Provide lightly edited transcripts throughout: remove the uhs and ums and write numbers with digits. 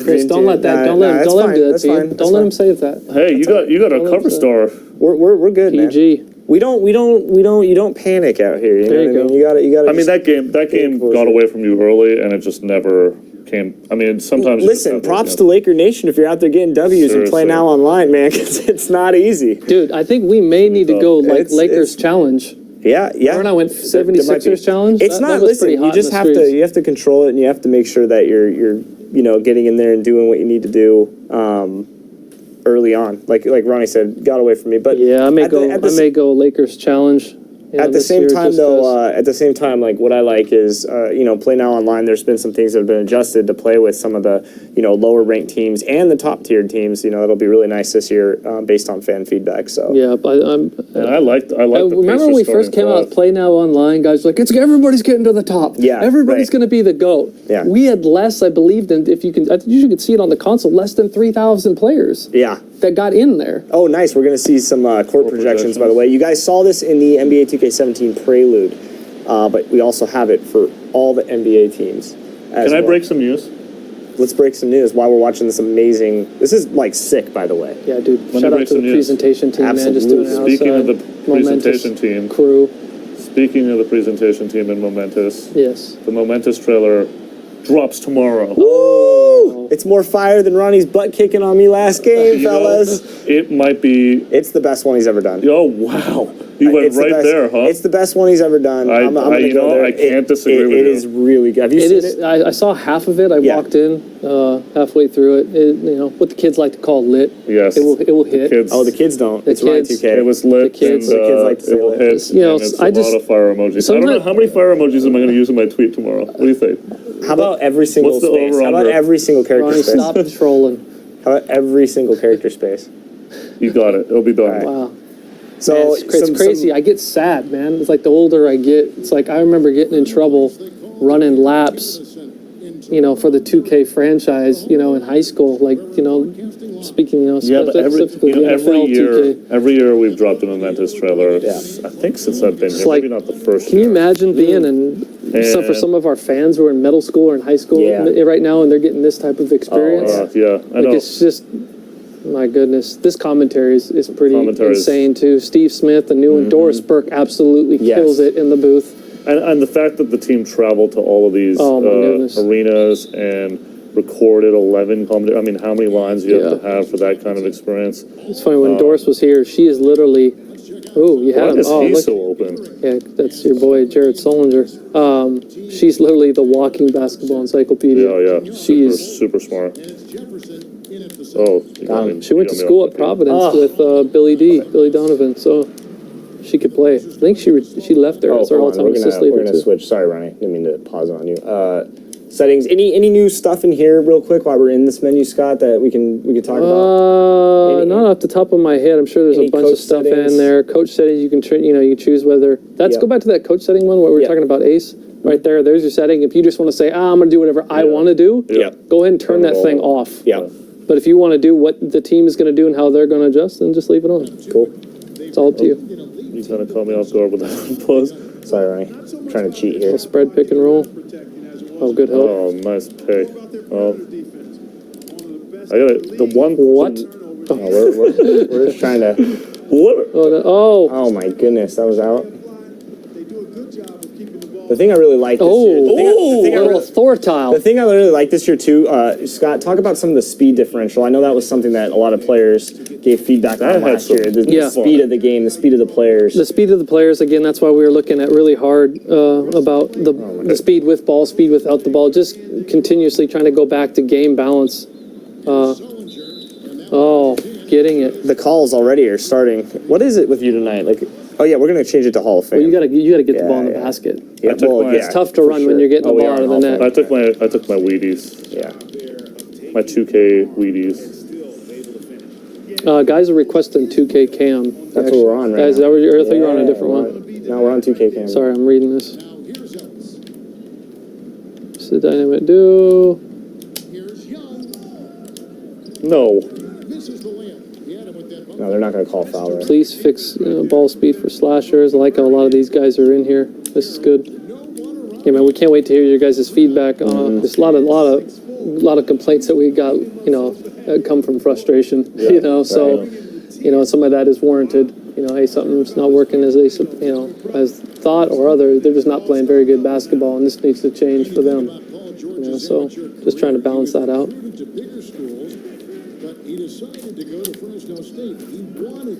Chris, don't let that. Don't let him do that to you. Don't let him say that. Hey, you got a cover star. We're good, man. PG. You don't panic out here. You know what I mean? You gotta. I mean, that game got away from you early, and it just never came. I mean, sometimes. Listen, props to Laker Nation if you're out there getting W's and play now online, man, because it's not easy. Dude, I think we may need to go like Lakers challenge. Yeah. When I went 76ers challenge. It's not. Listen, you just have to control it, and you have to make sure that you're getting in there and doing what you need to do. Early on, like Ronnie said, got away from me. But yeah, I may go Lakers challenge. At the same time, like what I like is, play now online. There's been some things that have been adjusted to play with some of the, lower ranked teams and the top tiered teams. That'll be really nice this year, based on fan feedback. So yeah, but I like. Remember when we first came out, play now online, guys were like everybody's getting to the top. Yeah, everybody's going to be the GOAT. Yeah, we had less, I believe, than I think you could see it on the console, less than 3,000 players. Yeah. That got in there. Oh, nice. We're going to see some court projections, by the way. You guys saw this in the NBA 2K17 Prelude, but we also have it for all the NBA teams. Can I break some news? Let's break some news while we're watching this amazing... This is, sick, by the way. Yeah, dude. Shout out to the presentation team, man. Just doing it outside. Speaking of the presentation team... Crew. Speaking of the presentation team and Momentous... Yes. The Momentous trailer drops tomorrow. Woo! It's more fire than Ronnie's butt kicking on me last game, fellas. It might be... It's the best one he's ever done. Oh, wow. You went there, huh? It's the best one he's ever done. I'm gonna go there. I can't disagree with you. It is really good. Have you seen it? I saw half of it. I walked in halfway through it. What the kids like to call lit. Yes. It will hit. The kids don't. It's Ryan 2K. It was lit. The kids like to say it will hit. It's a lot of fire emojis. I don't know how many fire emojis am I going to use in my tweet tomorrow. What do you think? How about every single space? How about every single character Ronnie, space? stop trolling. How about every single character space? You got it. It'll be done. Right. Wow. So it's crazy. I get sad, man. It's like the older I get, it's like I remember getting in trouble running laps, for the 2K franchise, in high school. Speaking, specifically every year we've dropped a Momentous trailer. Yeah. I think since I've been here, maybe not the first. Can you imagine being for some of our fans who are in middle school or in high school right now, and they're getting this type of experience? Yeah, I know. It's just. My goodness, this commentary is pretty insane too. Steve Smith, the new one, Doris Burke absolutely kills it in the booth. And the fact that the team traveled to all of these arenas and recorded 11 commentaries. I mean, how many lines do you have to have for that kind of experience? It's funny, when Doris was here, she is literally... Oh, you had him. Why is he so open? Yeah, that's your boy, Jared Solinger. She's literally the walking basketball encyclopedia. Yeah. She's super smart. Oh, she went to school at Providence with Billy Donovan, so she could play. I think she left there as her all-time assist leader. We're gonna switch. Sorry, Ronnie, didn't mean to pause on you. Settings. Any new stuff in here, real quick, while we're in this menu, Scott, that we can talk about? Not off the top of my head. I'm sure there's a bunch of stuff in there. Coach settings. You can you can choose whether. Let's go back to that coach setting one where we were talking about Ace. Right there. There's your setting. If you just want to say, I'm going to do whatever I want to do, go ahead and turn that thing off. Yeah. But if you want to do what the team is going to do and how they're going to adjust, then just leave it on. Cool. It's all up to you. You're going to call me off guard with that pause. Sorry, Ronnie. I'm trying to cheat here. Spread, pick, and roll. Oh, good help. Oh, nice pick. Oh. I got it. The one... What? We're just trying to... What? Oh, my goodness. That was out. The thing I really like this year... Thortile. The thing I really like this year, too, Scott, talk about some of the speed differential. I know that was something that a lot of players gave feedback on last year. The speed of the game, the speed of the players. The speed of the players, again, that's why we were looking at really hard about the speed with ball, speed without the ball, just continuously trying to go back to game balance. Getting it. The calls already are starting. What is it with you tonight? Oh yeah, we're gonna change it to Hall of Fame. Well, you gotta get the ball in the basket. Yeah, it's tough to run when you're getting the ball out of the net. I took my Wheaties. Yeah. My 2K Wheaties. Guys are requesting 2K Cam. That's what we're on right now. I thought you were on a different one. No, we're on 2K Cam. Sorry, I'm reading this. It's the dynamic duo. No. No, they're not going to call foul, right? Please fix ball speed for slashers. I like how a lot of these guys are in here. This is good. Yeah, man, we can't wait to hear your guys' feedback. There's a lot of lot of complaints that we got, you know, come from frustration, you know, so, you know, some of that is warranted. You know, hey, something's not working as they, you know, as thought or other. They're just not playing very good basketball, and this needs to change for them. You know, so just trying to balance that out.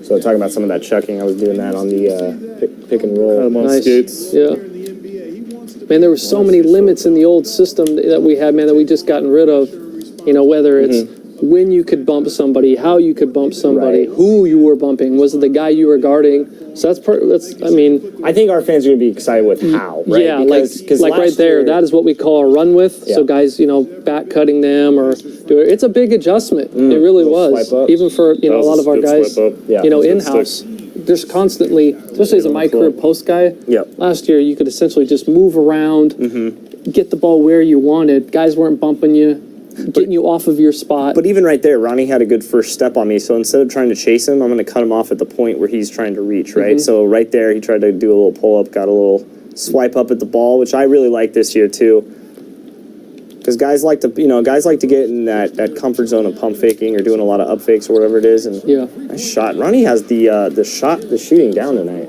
So talking about some of that chucking, I was doing that on the pick and roll. I'm on skates. Yeah. Man, there were so many limits in the old system that we had, man, that we just gotten rid of. You know, whether it's when you could bump somebody, how you could bump somebody, who you were bumping, was it the guy you were guarding? So I mean, I think our fans are going to be excited with how, right? Yeah, because like right there, that is what we call a run with. Yeah. So guys, you know, back cutting them or do it. It's a big adjustment. It really was. swipe up. Even for, you know, a lot of our guys, Yeah. you know, in-house. There's constantly, especially as a my career post guy, last year you could essentially just move around, get the ball where you wanted. Guys weren't bumping you, getting you off of your spot. But even right there, Ronnie had a good first step on me. So instead of trying to chase him, I'm going to cut him off at the point where he's trying to reach, right? So right there, he tried to do a little pull-up, got a little swipe up at the ball, which I really like this year too. Because guys like to get in that comfort zone of pump faking or doing a lot of up fakes or whatever it is. And nice shot. Ronnie has the shooting down tonight.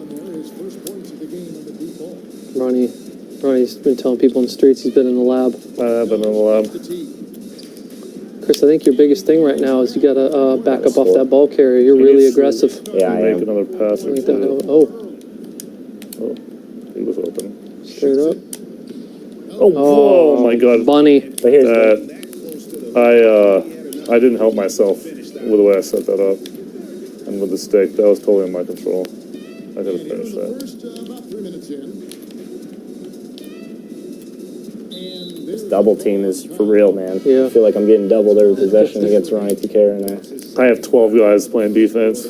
Ronnie's been telling people in the streets he's been in the lab. I have been in the lab. Chris, I think your biggest thing right now is you got to back up off that ball carrier. You're really aggressive. Yeah, I make am. another pass. Oh, he was open. straight up. Oh my God, Bunny. But here's I didn't help myself with the way I set that up, and with the stick, that was totally in my control. I could have finished that. This double team is for real, man. Yeah. I feel like I'm getting doubled every possession against Ronnie TK right now. I have 12 guys playing defense.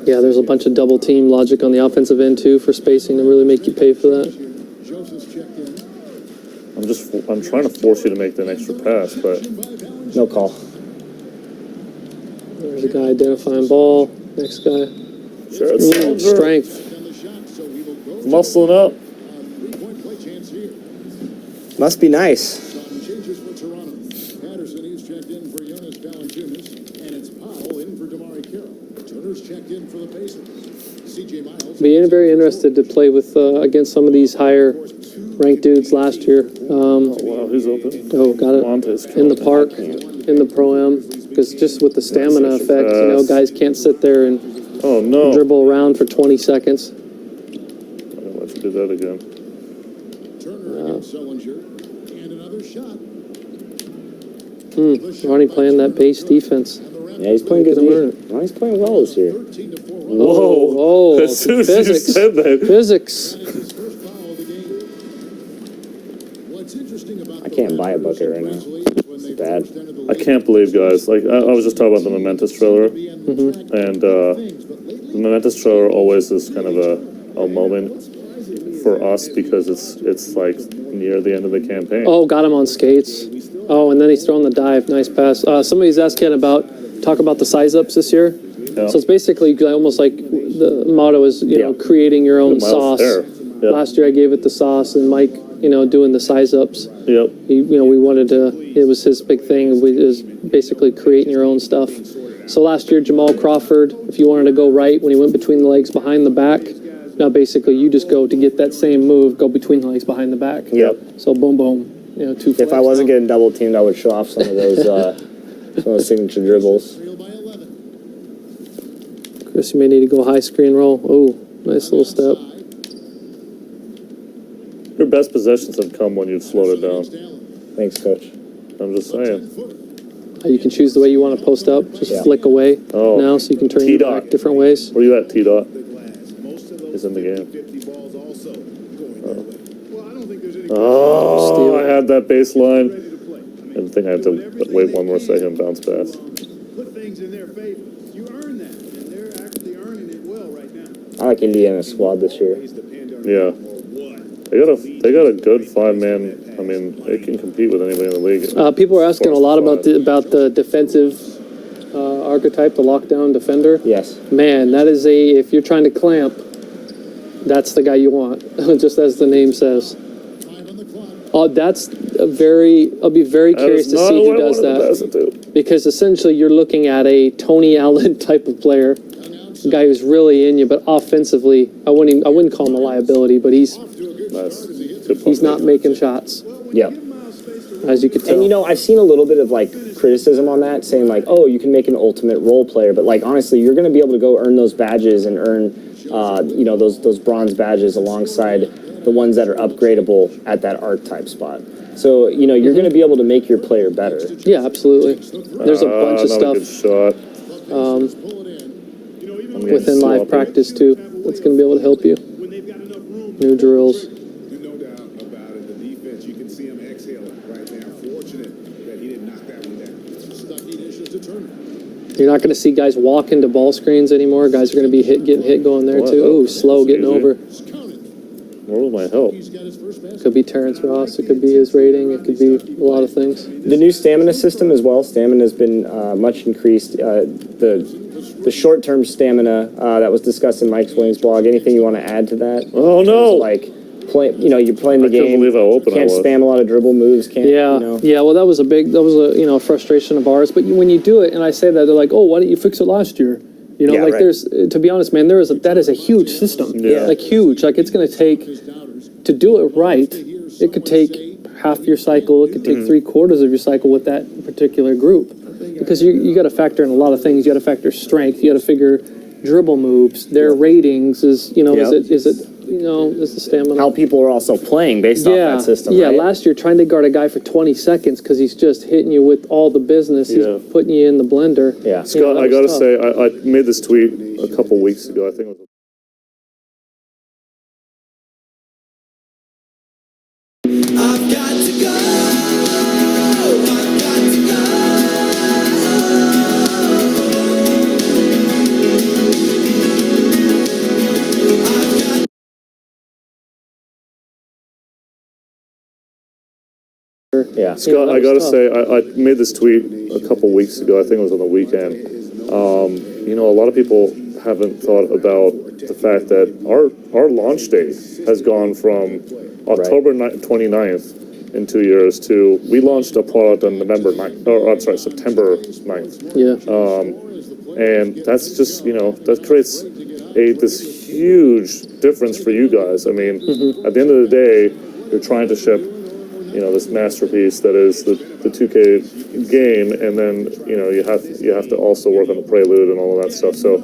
Yeah, there's a bunch of double team logic on the offensive end too for spacing to really make you pay for that. I'm trying to force you to make the extra pass, but no call. There's a guy identifying ball. Next guy. Strength. Muscling up. Must be nice. Be very interested to play with against some of these higher ranked dudes last year. Wow, who's open? Oh, got it. In the park, in the Pro-Am. Because just with the stamina effect, you know, guys can't sit there and dribble around for 20 seconds. I don't let you do that again. Ronnie playing that base defense. Yeah, he's playing good. Ronnie's playing well this year. Whoa! As soon as physics. you said that. Physics. I can't buy a bucket right now. It's bad. I can't believe, guys. Like I was just talking about the Momentous trailer, and the Momentous trailer always is kind of a moment for us because it's like near the end of the campaign. Oh, got him on skates. Oh, and then he's throwing the dive. Nice pass. Somebody's asking talk about the size ups this year. Yeah. So it's basically almost like the motto is, you know, creating your own sauce. Yep. Last year I gave it the sauce, and Mike, you know, doing the size ups. Yep. You know, we wanted to, it was his big thing, is basically creating your own stuff. So last year, Jamal Crawford, if you wanted to go right, when he went between the legs behind the back, now basically you just go to get that same move, go between the legs behind the back. Yep. So boom, boom, you know, two flips. If I wasn't getting double teamed, I would show off some of those signature dribbles. Chris, you may need to go high screen roll. Oh, nice little step. Your best possessions have come when you've slowed it down. Thanks, Coach. I'm just saying. You can choose the way you want to post up. Just flick away now, so you can turn your back different ways. Where you at, T-Dot? He's in the game. Oh, I had that baseline. I think I have to wait one more second and bounce pass. Put things in their favor. You earn that, and they're actually earning it well right now. I like Indiana's squad this year. Yeah. They got a good 5-man. I mean, they can compete with anybody in the league. People are asking a lot about the defensive archetype, the lockdown defender. Yes. Man, that is if you're trying to clamp, that's the guy you want, just as the name says. That's I'll be very curious to see who does that. Because essentially you're looking at a Tony Allen type of player, a guy who's really in you, but offensively, I wouldn't call him a liability, but he's not making shots, Yeah. as you could tell. And I've seen a little bit of like criticism on that, saying like, oh, you can make an ultimate role player, but like honestly, you're going to be able to go earn those badges and earn, those bronze badges alongside the ones that are upgradable at that archetype spot. So you're going to be able to make your player better. Yeah, absolutely. There's a bunch of Not a stuff good shot. within live practice too that's going to be able to help you. New drills. No doubt about it. The defense, you can see him exhaling right now. Fortunate that he didn't knock that one down. Stucky dishes to Turner. You're not going to see guys walk into ball screens anymore. Guys are going to be getting hit going there too. Oh, slow getting over. Where will my help? Could be Terrence Ross. It could be his rating. It could be a lot of things. The new stamina system as well. Stamina has been much increased. The short-term stamina that was discussed in Mike Williams' blog. Anything you want to add to that? Oh no! Like, you're playing the game. I couldn't believe how open I Can't was. spam a lot of dribble moves. Can't. Yeah. Well, that was a frustration of ours. But when you do it, and I say that, they're like, "Oh, why didn't you fix it last year?" Right. There's, to be honest, man, that is a huge system. Yeah. Like huge. Like it's going to take, to do it right, it could take half your cycle. It could take 3/4 of your cycle with that particular group. Because you got to factor in a lot of things. You got to factor strength. You got to figure dribble moves, their ratings. Is the stamina? How people are also playing based off that system. Yeah, right? last year trying to guard a guy for 20 seconds because he's just hitting you with all the business. Yeah. He's putting you in the blender. Yeah. Scott, I gotta say, I made this tweet a couple weeks ago. I think it was. I've got to go. I've got to go. Yeah. Scott, I gotta say, I made this tweet a couple weeks ago. I think it was on the weekend. A lot of people haven't thought about the fact that our launch date has gone from October 29th in 2 years to we launched a product on September 9th. Yeah. And that's just, that creates this huge difference for you guys. I mean, at the end of the day, you're trying to ship, this masterpiece that is the 2K game, and then, you have to also work on the prelude and all of that stuff. So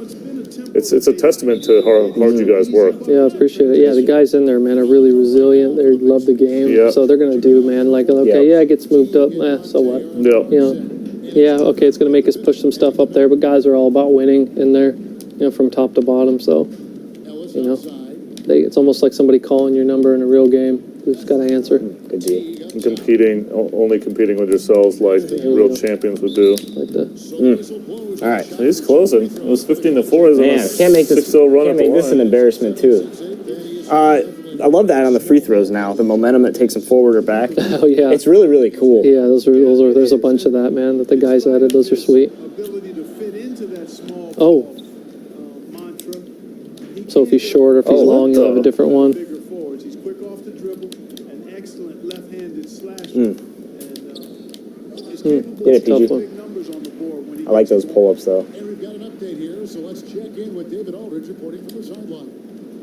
it's a testament to how hard you guys work. Yeah, appreciate it. Yeah, the guys in there, man, are really resilient. They love the game. Yeah. So they're going to do, man, like, okay, it gets moved up. So what? Yeah. Okay, it's going to make us push some stuff up there, but guys are all about winning in there, from top to bottom. So, it's almost like somebody calling your number in a real game. You just got to answer. Good deal. Only competing with yourselves like real champions would do. Like that. All right. He's closing. It was 15-4. Man, can't make this 6-0 run can't at the make this an line. embarrassment too. I love that on the free throws now. The momentum that takes them forward or back. Oh, yeah. It's really, really cool. Yeah, there's a bunch of that, man, that the guys added. Those are sweet. Ability to fit into that small mantra. So if he's short or if he's long, you'll have a different one. Bigger forwards. He's quick off the dribble, an excellent left-handed slasher, and he's capable Yeah, of PG. Tough big numbers on the board when he I like those pull-ups though. And we've got an update here, so let's check in with David Aldridge reporting from the sideline.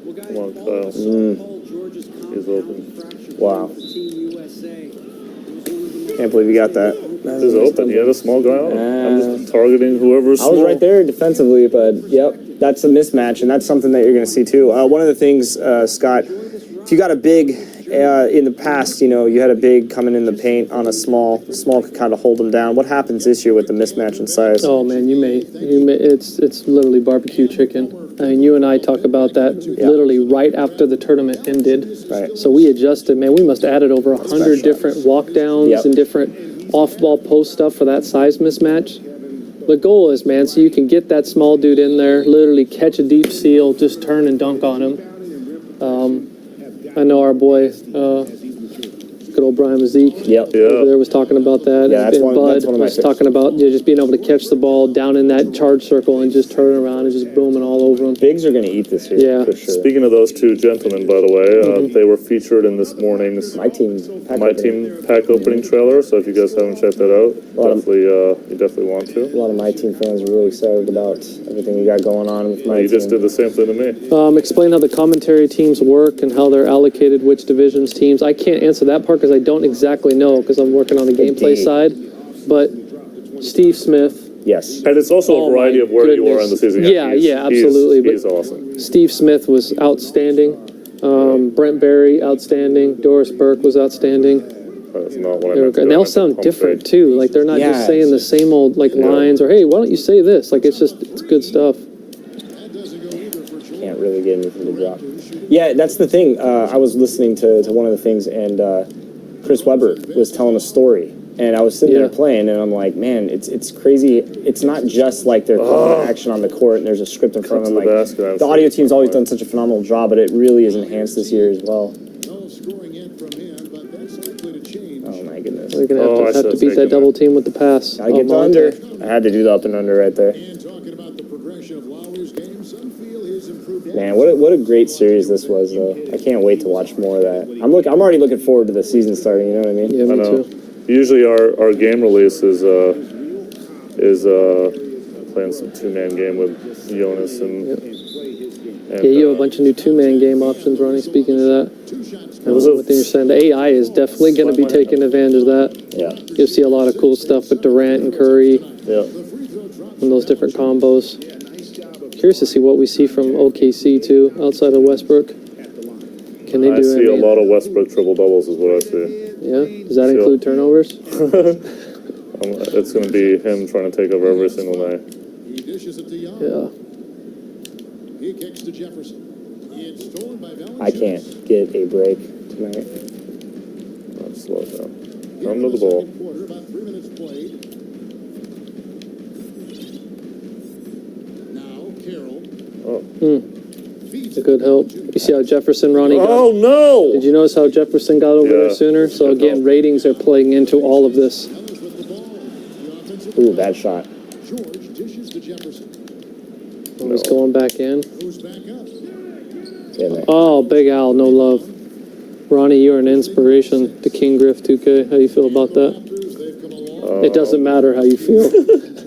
Well, guys, Come on, all Kyle. of us saw Paul George's He's compound open. fracture Wow. for Team USA. It was one of the most Can't believe you got that. He's open. He had a small guy on him. I'm just targeting whoever's I small. was right there defensively, but yep, that's a mismatch, and that's something that you're going to see too. One of the things, Scott, if you got a big in the past, you had a big coming in the paint on a small could kind of hold them down. What happens this year with the mismatch in size? Oh man, you may. It's literally barbecue chicken. I mean, you and I talk about that literally right after the tournament ended. Right. So we adjusted. Man, we must have added over 100 shot. different walk downs Yep. and different off-ball post stuff for that size mismatch. The goal is, man, so you can get that small dude in there, literally catch a deep seal, just turn and dunk on him. I know our boy Good old Brian Mazik. Yep. Yeah. Over there was talking about that. Yeah, that's and one- Bud that's one of my was fa- talking about just being able to catch the ball down in that charge circle and just turning around and just booming all over them. Bigs are going to eat this year. Yeah. For sure. Speaking of those two gentlemen, by the way, they were featured in this morning's My team. My Team pack opening trailer. So if you guys haven't checked that out, definitely you definitely want A to. lot of my team fans are really excited about everything you got going on with my You team. just did the same thing to me. Explain how the commentary teams work and how they're allocated, which divisions teams. I can't answer that part because I don't exactly know because I'm working on the gameplay D. side. But Steve Smith, Yes. And it's also Oh a variety my of where you are in the goodness. season. Yeah, yeah, absolutely, He's but- awesome. Steve Smith was outstanding. Brent Berry, outstanding. Doris Burke was outstanding. That's not what I They were meant to good. And do. they I all meant to sound pump different fake. too. Like they're not Yeah, just saying the same old like lines or hey, why don't you say this? Like it's good stuff. Can't really get anything to drop. Yeah, that's the thing. I was listening to one of the things, and Chris Webber was telling a story, and I was sitting there Yeah. playing, and I'm like, man, it's crazy. It's not just like they're calling action on the court, and there's a script in front of to them. the Like basket, the audio team's always done such a phenomenal job, but it really is enhanced this year as well. No scoring in from him, but that's likely to change. Oh my goodness. We're gonna Oh, I have should've to beat taken that double that. team with the pass. Gotta get the Monte. under. I had to do the up and under right there. And talking about the progression of Lowry's game, some feel his improved. Man, what a great series this was, though. I can't wait to watch more of that. I'm already looking forward to the season starting. You know what I mean? Yeah, I me know. too. Usually our game release is playing some two-man game with Jonas and. Yeah, you have a bunch of new two-man game options, Ronnie. Speaking of that, was a- what you're saying, the AI is definitely going to be taking advantage of that. Yeah. You'll see a lot of cool stuff with Durant and Curry Yeah. and those different combos. Curious to see what we see from OKC too, outside of Westbrook. Can they I do see a any? lot of Westbrook triple doubles is what I see. Yeah, does that include turnovers? It's going to be him trying to take over every single night. He dishes it to Young. Yeah. He kicks to Jefferson. It's stolen by Valanciunas. I can't get a break tonight. Let's slow it down. Here Under in the ball. second quarter, about 3 minutes played. Now Carroll feeds A good help. You see how Jefferson, Ronnie, got? Oh no! Did you notice how Jefferson got over there Yeah. sooner? So Good again, help. ratings are playing into all of this. Ellis with the ball. The offensive Ooh, bad shot. George dishes to Jefferson. He's going back in. Goes back up. Yeah, man. Oh, Big Al, no love. Ronnie, you're an inspiration to King Griff 2K. How you feel about that? Raptors, they've come along. It doesn't matter how you feel.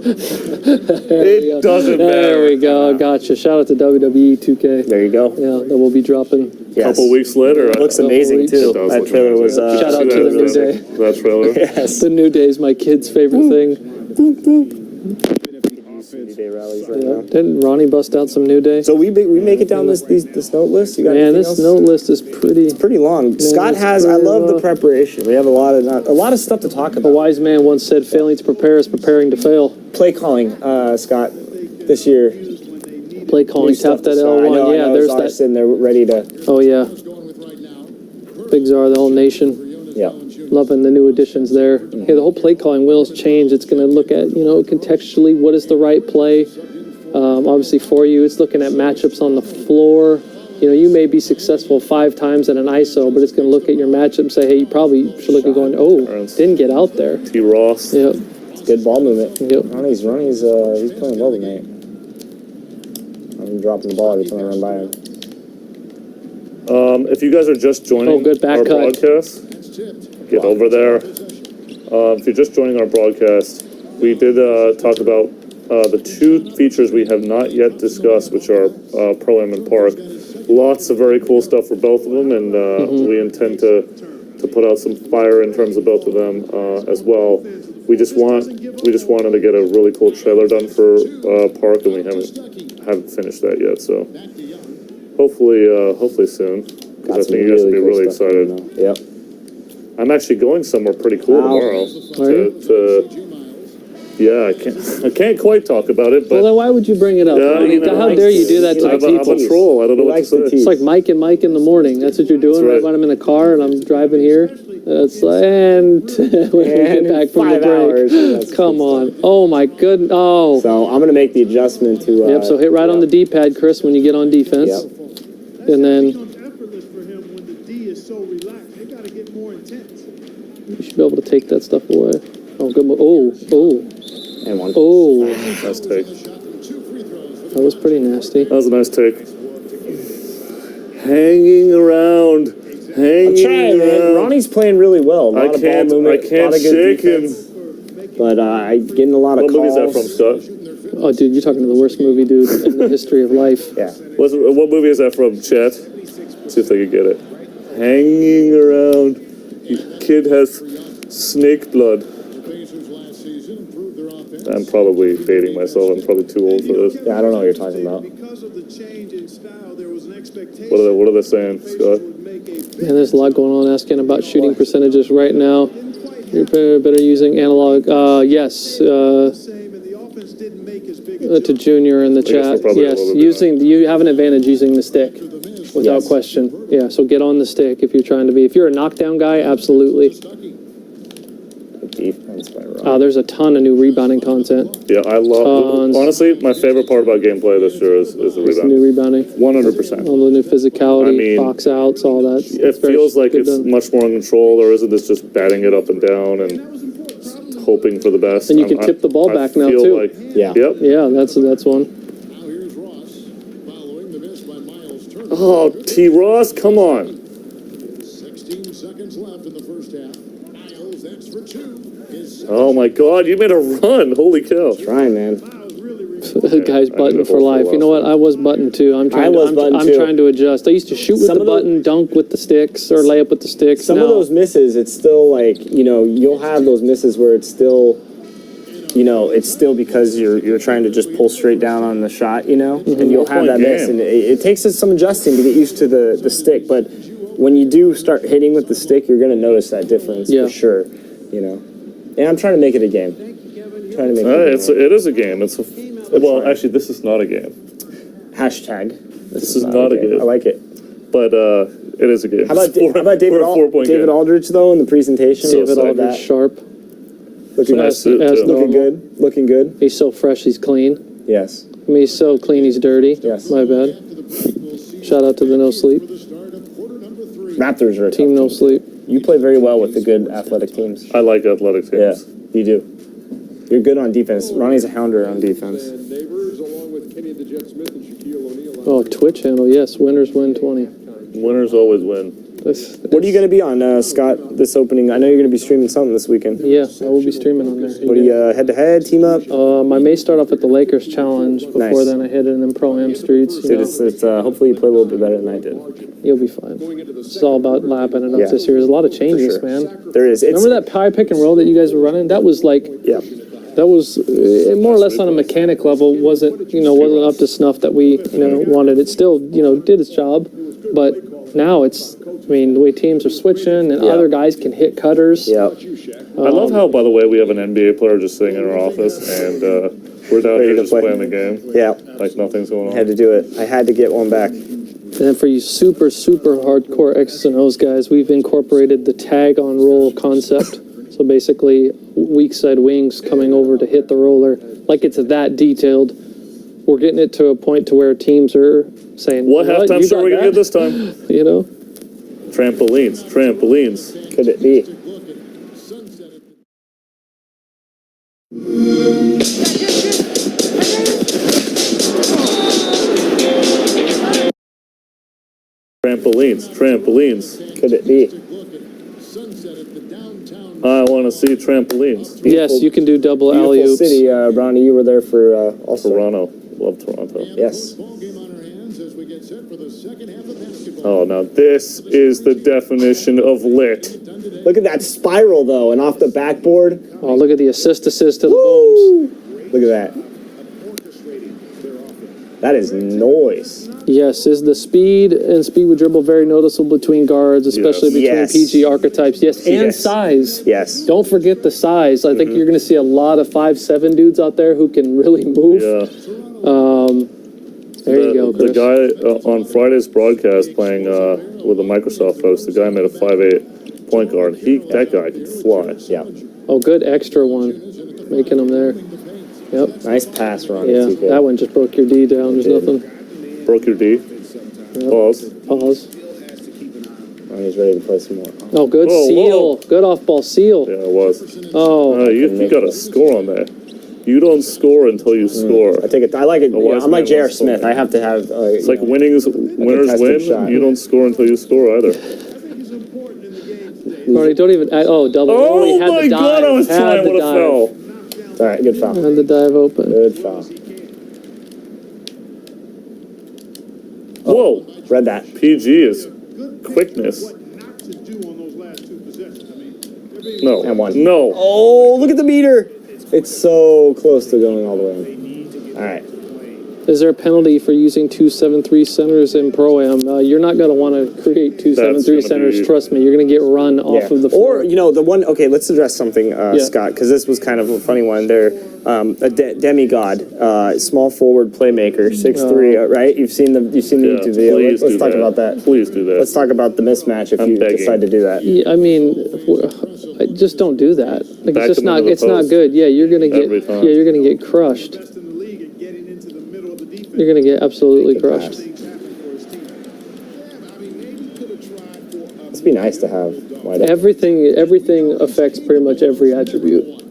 It doesn't There matter. we go. Gotcha. Shout out to WWE 2K. There you go. Yeah, that will be dropping. Yes. Couple weeks later, Looks Couple amazing weeks. too. It does That look trailer was. amazing. Shout out to the New Day. That trailer. Yes. The New Day is my kid's favorite thing. New Day rallies right Yeah. now. Didn't Ronnie bust out some New Day? So we make it down this note list. You got Man, anything this else? note list is pretty. Pretty long. Scott it's has. I pretty love the long. preparation. We have a lot of stuff to talk A about. wise man once said, failing to prepare is preparing to fail. Play calling, Scott, this year. Play calling, New stuff tap that to say. L1. I know, Yeah, Czar's there's that. sitting there ready to. Oh, yeah. Going with right now. Big Czar, the whole nation. Yeah. Loving the new additions there. Yeah, the whole play calling wheel's changed. It's going to look at, contextually, what is the right play. Obviously for you, it's looking at matchups on the floor. You may be successful 5 times in an ISO, but it's going to look at your matchup and say, hey, you probably should look at going, oh, didn't get out there. T. Ross. Yep. It's good ball movement. Yep. Ronnie's he's playing well tonight. I'm dropping the ball every time I run by him. If you guys are just joining good back our cut. broadcast, That's tipped. get over there. If you're just joining our broadcast, we did talk about the 2 features we have not yet discussed, which are Pro-Am and Park. Lots of very cool stuff for both of them, and we intend to put out some fire in terms of both of them as well. We just wanted to get a really cool trailer done for Park, and we haven't finished that yet. So hopefully soon, because I think you guys will be cool really stuff excited. coming out. Yep. I'm actually going somewhere pretty cool Wow. tomorrow. Are you? Yeah, I can't quite talk about it, Well, but then why would you bring it up? Yeah, Ronnie? How dare you do that to the I'm people? a troll. I don't know He what to likes to say. tease. It's like Mike and Mike in the morning. That's what you're doing That's right right. when I'm in the car and I'm driving here. It's like, and when we get back from the 5 break. hours. That's Come good on. Oh, my goodness. Oh. So I'm gonna make the adjustment to. Yep, so hit right on the D-pad, Chris, when you get on defense. Yep. And then, effortless for him when the D is so relaxed. They got to get more intense. should be able to take that stuff away. Oh, good move. Oh. And one. Oh. Nice take. That was pretty nasty. That was a nice take. Hanging around. I'm trying, man. Ronnie's playing really well. A lot of ball movement. I can't lot of good shake him. defense. But I'm getting a lot of What movie is that calls. from, Scott? Oh, dude, you're talking to the worst movie, dude, in the history of life. Yeah. What movie is that from, Chet? See if they can get it. Hanging around. Kid has snake blood. I'm probably dating myself. I'm probably too old for this. Yeah, I don't know what you're talking about. Because of the change in style, there was an expectation. What are they saying, Scott? Man, there's a lot going on asking about shooting percentages right now. You're better using analog. Yes. To Junior in the guess chat. we're probably a Yes, little bit you have an advantage using the stick, without Yes. question. Yeah, so get on the stick if you're trying to be. If you're a knockdown guy, absolutely. Defense by Ronnie. There's a ton of new rebounding content. Yeah, I love. Honestly, my favorite part about gameplay this year is the It's rebound. new rebounding. 100%. All the new physicality, I mean, box outs, all that. It feels like good it's done. much more in control, or isn't this just batting it up and down and hoping for the best? And you can tip the ball back now, feel too. Like, Yeah. Yep. Yeah, that's one. Now here's Ross, following the miss by Miles Turner. Oh, T. Ross, come on. 16 seconds left in the first half. Miles, that's for two. Oh my God, you made a run. Holy cow. Trying, man. The guy's button for life. You know what? I was button too. I'm trying to adjust. I used to shoot with Some the of the- button, dunk with the sticks, or lay up with the sticks. Some Now, of those misses, it's still like, you'll have those misses where it's still, it's still because you're trying to just pull straight down on the shot, and you'll have that miss. And it takes us some adjusting to get used to the stick, but when you do start hitting with the stick, you're going to notice that difference Yeah. for sure, And I'm trying to make it a game. Trying to make it a game. It is a game. Well, actually, this is not a game. Hashtag. This is not a game. I like it. But it is a game. How about David, We're a 4-point David game. Aldridge, though, in the presentation? David All Aldridge that. sharp. Looking, Nice suit, as too. looking normal. good. Looking good. He's so fresh, he's clean. Yes. I mean, he's so clean, he's dirty. Yes. My bad. Shout out to the No Sleep. Raptors are a Team tough No Sleep. You play very well with the good athletic teams. I like athletic Yeah, teams. you do. You're good on defense. Ronnie's a hounder on defense. And Neighbors, along with Kenny the Jet Smith and Shaquille O'Neal. Oh, Twitch handle, yes. Winners win 20. Winners always win. What are you going to be on, Scott, this opening? I know you're going to be streaming something this weekend. Yeah, I will be streaming on there. What are you, head-to-head, team up? I may start off at the Lakers Challenge before Nice. then I hit it in Pro-Am streets. Dude, it's, hopefully you play a little bit better than I did. You'll be fine. It's all about lapping it up Yeah. this year. There's a lot of changes, sure. man. There is. It's, Remember that high pick and roll that you guys were running? That was like, Yeah. that was more or less on a mechanic level. Wasn't up to snuff that we, wanted. It still, did its job. But now it's, the way teams are switching and Yeah. other guys can hit cutters. Yeah. I love how, by the way, we have an NBA player just sitting in our office, and we're down Ready here to just play. playing the game. Yeah. Like nothing's going Had on. to do it. I had to get one back. And then for you super, super hardcore X's and O's guys, we've incorporated the tag on roll concept. So basically, weak side wings coming over to hit the roller. Like it's that detailed. We're getting it to a point to where teams are saying, What halftime you show are we got going to get that?" this time? Trampolines. Could it be? Trampolines. Could it be? I want to see trampolines. Yes, you can do double Beautiful alley-oops. city, Ronnie. You were there for also. Toronto. Love Toronto. Yes. Ball game on our hands as we get set for the second half of basketball. Oh, now this is the definition of lit. Look at that spiral, though, and off the backboard. Oh, look at the assist to the booms. Woo! Look at that. That is noise. Yes, is the speed and speed with dribble very noticeable between guards, especially between Yes. PG archetypes. Yes, and Yes. size. Yes. Don't forget the size. I think you're going to see a lot of 5'7" dudes out there who can really move. Yeah. There you go, The Chris. guy on Friday's broadcast playing with the Microsoft folks, the guy made a 5'8" point guard. That guy can fly. Yeah. Oh, good extra one. Making them there. Yep. Nice pass, Ronnie. Yeah, TK. that one just broke your D down. There's nothing. Broke your D. Pause. Pause. Ronnie's ready to play some more. Oh, good Whoa, seal. whoa. Good off-ball seal. Yeah, it was. Oh, You got a score on that. You don't score until you score. I take it. I like it. A wise I'm like man J.R. once told Smith. me. I have to have. It's like winners contested win. shot. You don't score until you score either. Ronnie, don't even. Oh, double. Oh he had my the dive. God! I was Had trying. the What a dive. foul! All right, good foul. Had the dive open. Good foul. Whoa! Read that. PG is quickness. What not to do on those last two possessions. I mean, they're being No. And one. No. Oh, look at the meter. It's so close to going all the way in. All right. Is there a penalty for using 2-7-3 centers in Pro-Am? You're not going to want to create 2-7-3 gonna centers. be- Trust me, you're going to get run off of the floor. Or, the one, okay, let's address something, Scott, because this was kind of a funny one. They're a demigod, small forward playmaker, 6'3", right? You've seen the Yeah, YouTube video. please Let's do talk that. about that. Please do that. Let's talk about the mismatch if I'm you begging. decide to do that. Yeah, I mean, just don't do that. Like, Back it's just him not. into the It's not post. good. Yeah, you're gonna get. Every time. Yeah, you're gonna get crushed. best in the league at getting into the middle of the defense. You're gonna get absolutely crushed. Things happen for his team. Yeah, but I mean, maybe he could have tried for a It'd be nice to have wide open. Everything affects pretty much every attribute.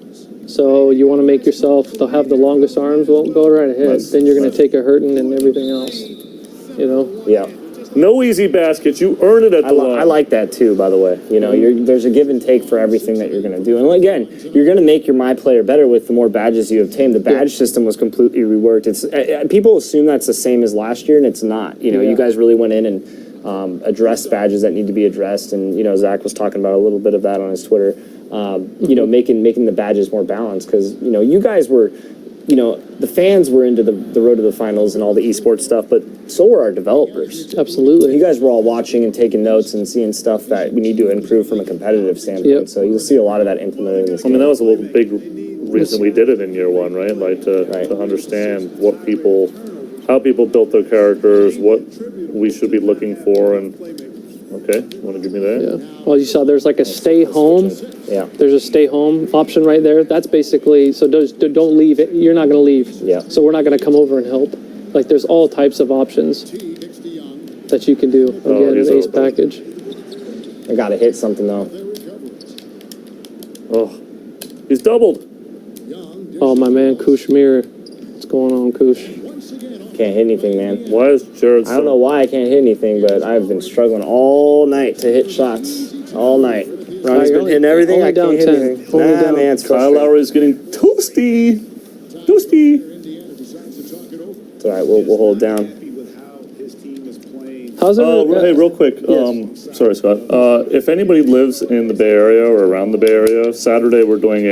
So you want to make yourself have the longest arms. Well, go right ahead. Nice. Then you're gonna Nice. take a hurting and everything else. You know. Yeah. No easy baskets. You earn it at the line. I like that too, by the way. There's a give and take for everything that you're going to do. And again, you're going to make your My Player better with the more badges you obtain. The badge system was completely reworked. It's people assume that's the same as last year, and it's not. You guys really went in and addressed badges that need to be addressed. And, Zach was talking about a little bit of that on his Twitter. Making the badges more balanced because, you guys were... the fans were into the road to the finals and all the esports stuff, but so were our developers. Absolutely. You guys were all watching and taking notes and seeing stuff that we need to improve from a competitive standpoint. Yep. So you'll see a lot of that implemented in this I mean, game. that was a little big reason we did it in year one, right? Like to understand how people built their characters, what we should be looking for, and okay, want to give me that? Yeah. Well, you saw there's like a stay home. Yeah. There's a stay home option right there. That's basically so don't leave it. You're not going to leave. Yeah. So we're not going to come over and help. Like there's all types of options that you can do. Again, he's an ace open. package. I got to hit something though. Oh, he's doubled. Oh my man, Kushmir. What's going on, Kush? Can't hit anything, man. Why is Jared? I don't know why I can't hit anything, but I've been struggling all night to hit shots. All night. Ronnie's you're been hitting everything. only I down can't hit 10. anything. Only Nah, down. man, it's Kyle frustrating. Lowry's getting toasty. Toasty. It's all right. We'll hold down. happy with how his team is playing. How's it? Hey, real quick. Yes. Sorry, Scott. If anybody lives in the Bay Area or around the Bay Area, Saturday we're doing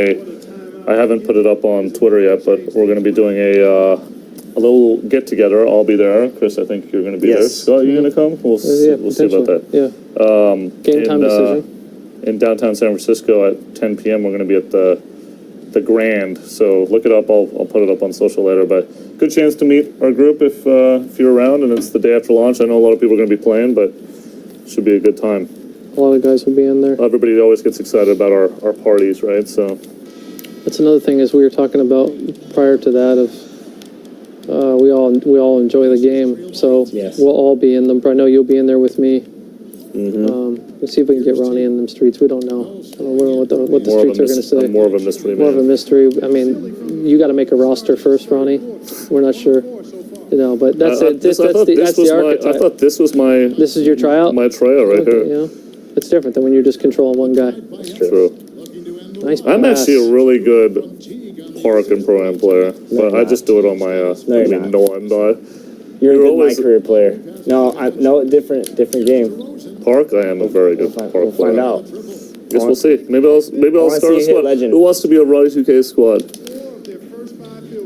I haven't put it up on Twitter yet, but we're going to be doing a little get together. I'll be there. Chris, I think you're going to be there. Yes. Scott, you going to come? We'll see about that. Yeah. Game time decision. In downtown San Francisco at 10 p.m. We're going to be at the Grand. So look it up. I'll put it up on social later. But good chance to meet our group if you're around, and it's the day after launch. I know a lot of people are going to be playing, but it should be a good time. A lot of guys will be in there. Everybody always gets excited about our parties, right? So That's another thing is we were talking about prior to that of we all enjoy the game, so Yes. we'll all be in them. I know you'll be in there with me. Mm-hmm. Let's see if we can get Ronnie in them streets. We don't know. I don't know what the streets are going to say. more of a mystery More of a man. mystery. I mean, you got to make a roster first, Ronnie. We're not sure, but that's it. That's the archetype. I thought this was my This is your tryout. my tryout right Okay, here. yeah, it's different than when you're just controlling one guy. True. Nice. I'm pass. actually a really good park and pro-am player, but I just do it on my. you're not. No, I'm not. You're a good always- my career player. No, different game. Park, I am a very good park We'll player. find out. Guess we'll see. Maybe I'll wanna start a see you hit squad. legend. Who wants to be a Ronnie 2K squad?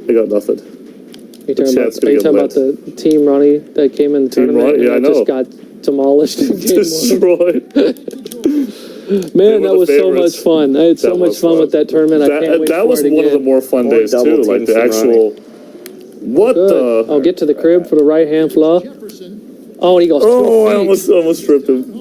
I got nothing. Are you chat's talking gonna about get the team Ronnie that came in the Team tournament? Ronnie? Yeah, and I know. just got demolished in game one? Destroyed. Man, were that the was so favorites. much fun. I had so That much was fun with that tournament. I can't wait That for was it one of the again. more fun More days too. double Like teams the from actual. What Good. the? I'll get to the crib for the right hand flaw. Oh, and he goes. Oh, I 12 feet. almost stripped him.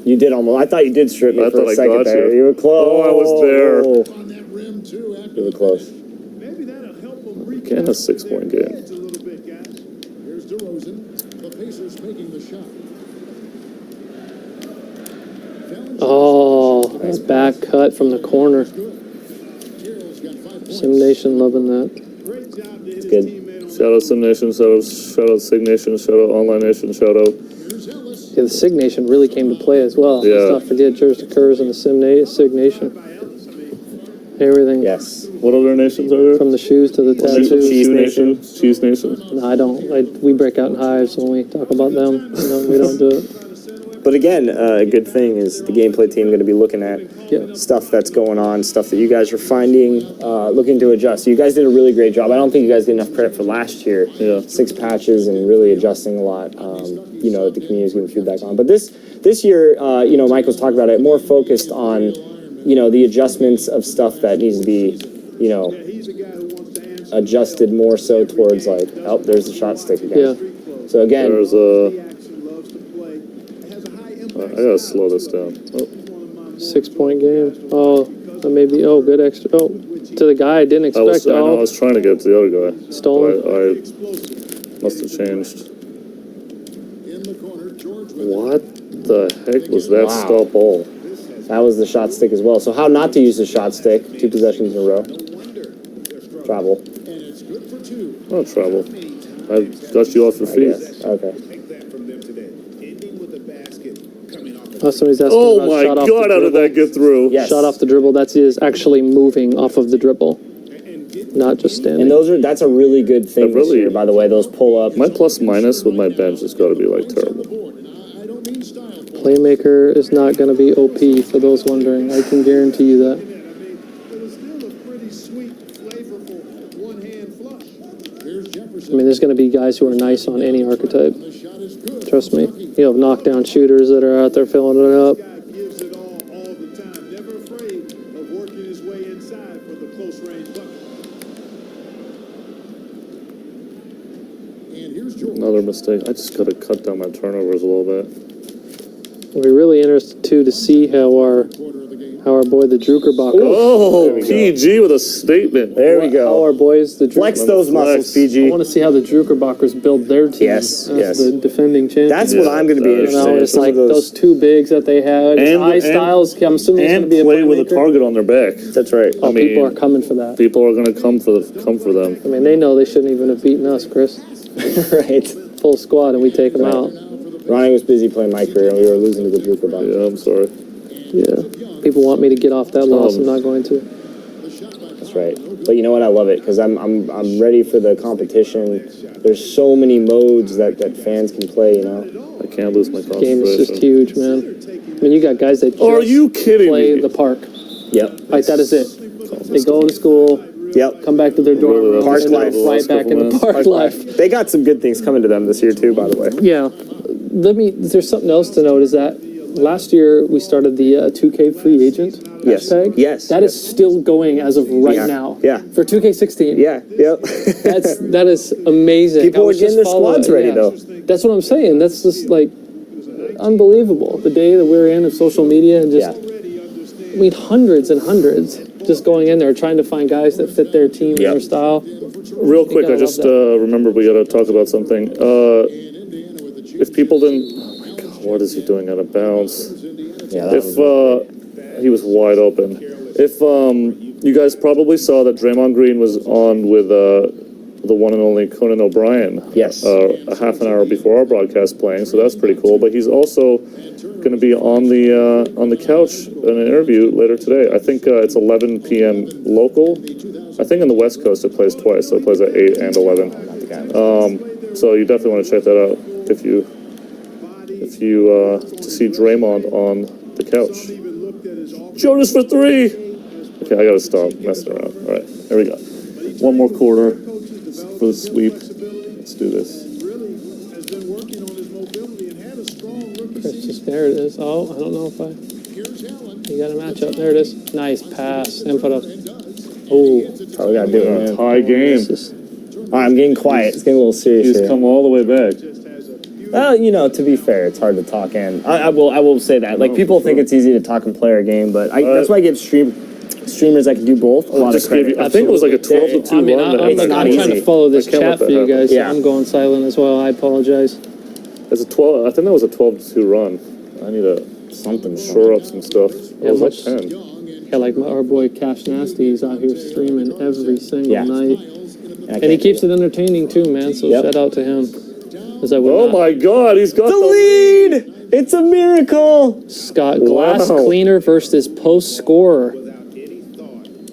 You did almost. I thought you did strip me I for thought a I second got there. you. You were close. Oh, I was there. On that rim too. After You were close. Maybe that'll help them reach Again, a 6-point game. a little bit, guys. Here's DeRozan. The Pacers making the shot. back cut from the corner. Sim Nation loving that. It's good. Shout out Sim Nation, shout out Sig Nation, shout out Online Nation, shout out. Yeah, the Sig Nation really came to play as well. Yeah. Let's not forget Jersey Curse and the Sig Nation. Everything. Yes. What other nations are there? From the shoes to the tattoos. Cheese Nation. Cheese Nation. No, I don't. We break out in hives when we talk about them. We don't do it. But again, a good thing is the gameplay team going to be looking at stuff that's going on, stuff that you guys are finding, looking to adjust. You guys did a really great job. I don't think you guys get enough credit for last year. Yeah. 6 patches and really adjusting a lot. The community's giving feedback on. But this year, Mike was talking about it, more focused on, the adjustments of stuff that needs to be, adjusted more so towards there's the shot stick again. Yeah. So again, There's a. I gotta slow this down. Oh. 6-point game. Oh, maybe. Oh, good extra. Oh, to the guy I didn't expect. I know I was trying to get to the other guy. Stolen. But I must have changed. What the heck was that Wow. stop ball? that was the shot stick as well. So how not to use the shot stick? 2 possessions in a row. Travel. Oh, trouble. I dust you off your I feet. guess. Okay. Oh, somebody's asking Oh about my shot off god, the how did that dribble. get through? Yes. Shot off the dribble. That is actually moving off of the dribble, not just standing. And that's a really good thing That really- this year, by the way. Those pull up. My plus minus with my bench has got to be like terrible. Playmaker is not going to be OP for those wondering. I can guarantee you that. I mean, there's going to be guys who are nice on any archetype. Trust me. You have knockdown shooters that are out there filling it up. Gives it all the time. Never afraid of working his way inside for the close range bucket. And here's Jordan. Another mistake. I just got to cut down my turnovers a little bit. We'll be really interested too to see how our boy the Druckerbacher. Oh, PG with a statement. There we How go. our boys the Flex Drucker. those muscles, Flex. I PG. want to see how the Druckerbackers build their team Yes, as yes. the defending champions. That's what I'm going to be You know, interested in. It's Some like of those two bigs that they had. And- Styles. I'm assuming he's going And to be a play with a playmaker. target on their back. That's right. Oh, I mean, people are coming for that. People are going to come for them. I mean, they know they shouldn't even have beaten us, Chris. Right. Full squad, and we take them out. Ronnie was busy playing my career, and we were losing to the Drucker Bucks. Yeah, I'm sorry. Yeah. People want me to get off that loss. I'm not going to. That's right. But you know what? I love it because I'm ready for the competition. There's so many modes that fans can play. I can't lose my The game is just concentration. huge, man. I mean, you got guys that Are just you kidding play me? the park. Yep. Like, that is it. They go to school, Yep. come back to their dorm room, Park and life. then right back into park life. They got some good things coming to them this year too, by the way. Yeah. There's something else to note is that last year we started the 2K free agent Yes. hashtag. Yes. That is still going as of right Yeah. now. Yeah. For 2K16. Yeah. Yep. That is amazing. People I are was getting just their squads following- ready, yeah. though. That's what I'm saying. That's just like unbelievable. The day that we're in of social media and just, I mean, hundreds and hundreds just going in there trying to find guys that fit their team and Yep. their style. Real quick, gotta I just love remembered we got to talk about something. If people didn't, oh my god, what is he doing out of bounds? Yeah. That If was, he was wide open. If you guys probably saw that Draymond Green was on with the one and only Conan O'Brien. Yes. A half an hour before our broadcast playing, so that's pretty cool. But he's also going to be on the couch in an interview later today. I think it's 11 p.m. local. I think on the West Coast it plays twice, so it plays at 8 and 11. So you definitely want to check that out if you to see Draymond on the couch. Jonas for 3. Okay, I gotta stop messing around. All right, there we go. One more quarter for the sweep. Let's do this. Has been working on his mobility and had a strong rookie It's just, there it is. Oh, I don't know if you got a matchup. There it is. Nice pass. Input up. Oh, all we got to do it, man. High game. it's just, All right, I'm getting quiet. It's getting a little serious He's here. come all the way back. Well, to be fair, it's hard to talk in. I will say that. Like, people think it's easy to talk and play our game, but that's why I give streamers that can do both a lot of Just gave credit. you, I think it was like a 12 to 2 I mean, run. I'm not trying easy. to follow this I can't chat let for that you happen. guys. Yeah. I'm going silent as well. I apologize. It's a 12. I think that was a 12 to 2 run. I need to something. shore up some stuff. Yeah, I was like much- 10. Yeah, like our boy Cash Nasty is out here streaming every single Yeah. night. I And he can't keeps do it entertaining too, man. So Yep. shout out to him. 'Cause I would Oh not- my God, he's got the lead. It's a miracle. Scott, glass Wow. cleaner versus post scorer.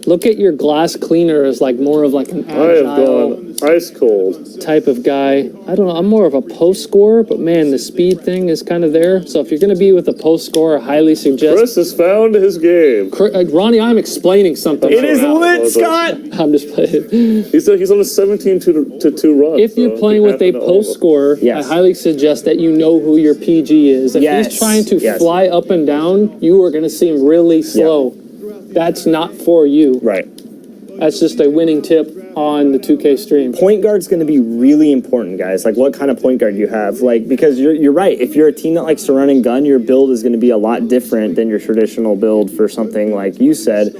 Look at your glass cleaner as like more of like an I have agile gone ice cold. type of guy. I don't know. I'm more of a post scorer, but man, the speed thing is kind of there. So if you're going to be with a post scorer, I highly suggest. Chris has found his game. Ronnie, I'm explaining something. It is right now. lit, Scott. I'm just playing. He's on a 17-2 run. If you're so playing he with a has to know post it. scorer, Yes. I highly suggest that you know who your PG is. If Yes. he's trying to Yes. fly up and down, you are going to seem really slow. That's not for you. Right. That's just a winning tip on the 2K stream. Point guard's going to be really important, guys. Like, what kind of point guard you have? Like, because you're right. If you're a team that likes to run and gun, your build is going to be a lot different than your traditional build for something like you said,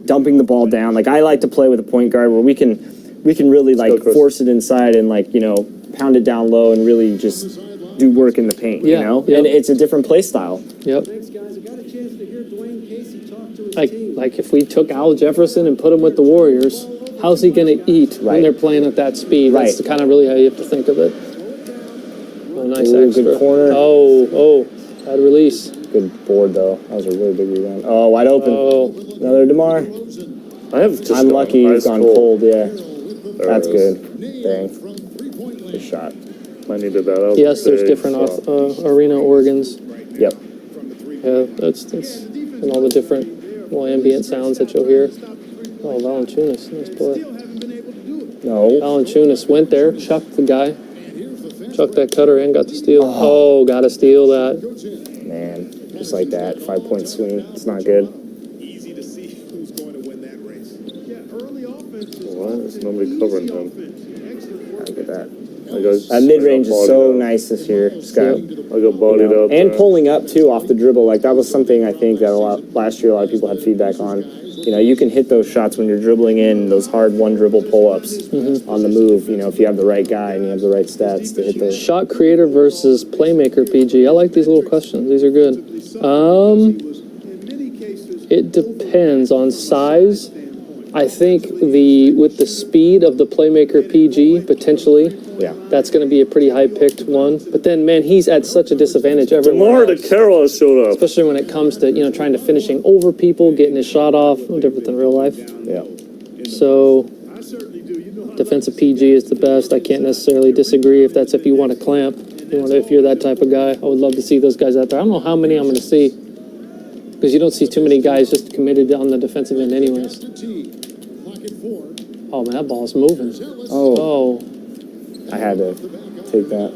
dumping the ball down. Like, I like to play with a point guard where we can really like go, Chris. force it inside and like pound it down low and really just do work in the paint. Yeah, You know, yep. and it's a different play style. Yep. Thanks, guys. I got a chance to hear Dwayne Casey talk to his team. Like if we took Al Jefferson and put him with the Warriors, how's he going to eat when Right. they're playing at that speed? That's Right. kind of really how you have to think of it. Oh, nice Ooh, extra. good corner. Oh, bad release. Good board though. That was a really big rebound. Oh, wide open. Oh, Another DeMar. I have just I'm lucky gone he's ice gone cold. Yeah, There that's it is. good. Dang, good shot. I needed that. That was yes, there's big different shot. arena organs. Yep. Yeah, that's and all the different ambient sounds that you'll hear. Oh, Valanciunas, nice play. No. Valanciunas went there, chucked the guy, chucked that cutter in, got the steal. Oh, got to steal that. Man, just like that, 5-point swing. It's not good. Easy to see who's going to win that race. Yeah, early offense is Why is nobody covering him? Look at that. I got, That mid range I got is so bodied nice this year, Scott. up. I got bodied up. And there. pulling up too off the dribble, like that was something I think that last year a lot of people had feedback on. You can hit those shots when you're dribbling in those hard one dribble pull ups on the move. If you have the right guy and you have the right stats to hit those. Shot creator versus playmaker PG. I like these little questions. These are good. It depends on size. I think with the speed of the playmaker PG, potentially, Yeah. that's going to be a pretty high-picked one. But then, man, he's at such a disadvantage everywhere DeMar else. DeCarroll has showed up. Especially when it comes to, trying to finishing over people, getting his shot off, no different than real life. Yeah. So, defensive PG is the best. I can't necessarily disagree if you want to clamp. If you're that type of guy, I would love to see those guys out there. I don't know how many I'm going to see because you don't see too many guys just committed on the defensive end anyways. Oh, man, that ball's moving. Oh. I had to take that.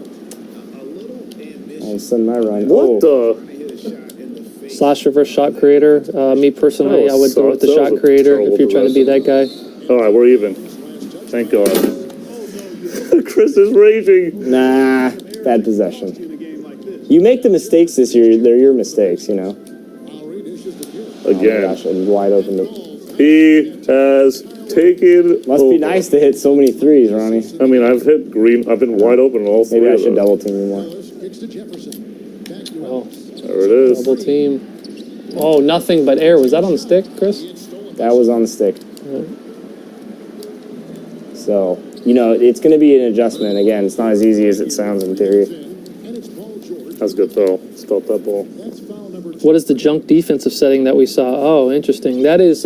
All of a sudden, my run. What the? Slash reverse shot creator. Me personally, That I would go with the sucks. That was shot a creator terrible if you're trying to be that guy. All right, we're even. Thank God. Chris is raging. Nah, bad possession. You make the mistakes this year, they're your mistakes, Oh my Again. gosh, I'm wide open. He has taken. Must be nice to hit so many threes, Ronnie. I mean, I've hit green. I've been wide open all three. Maybe I of should them. double team you more. Oh, There it is. double team. Oh, nothing but air. Was that on the stick, Chris? That was on the stick. So, it's going to be an adjustment. Again, it's not as easy as it sounds in theory. That's good throw. Stop that ball. What is the junk defensive setting that we saw? Oh, interesting. That is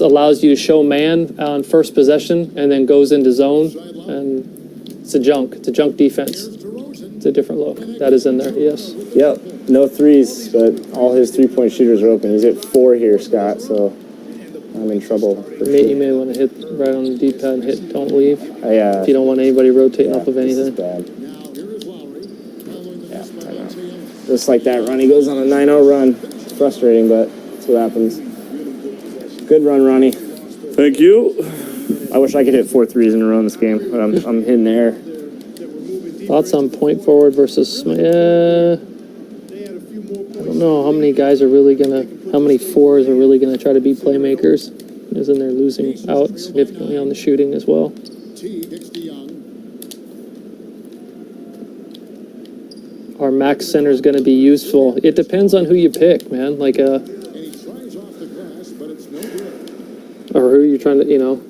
allows you to show man on first possession and then goes into zone, and it's a junk defense. It's a different look. That is in there, yes. Yep, no threes, but all his 3-point shooters are open. He's at 4 here, Scott, so I'm in trouble. You may want to hit right on the D-pad and hit don't leave If if you don't want anybody rotating off of anything. Bad. Yeah, I know. Just like that run, he goes on a 9-0 run. It's frustrating, but that's what happens. Good run, Ronnie. Thank you. I wish I could hit 4 threes in a row in this game, but I'm hitting there. Thoughts on point forward versus I don't know how many guys are really how many fours are really gonna try to be playmakers, as in they're losing out significantly on the shooting as well. our max center is going to be useful. It depends on who you pick, man. Like And he tries off the glass, but it's no good. or who you're trying to, DeRozan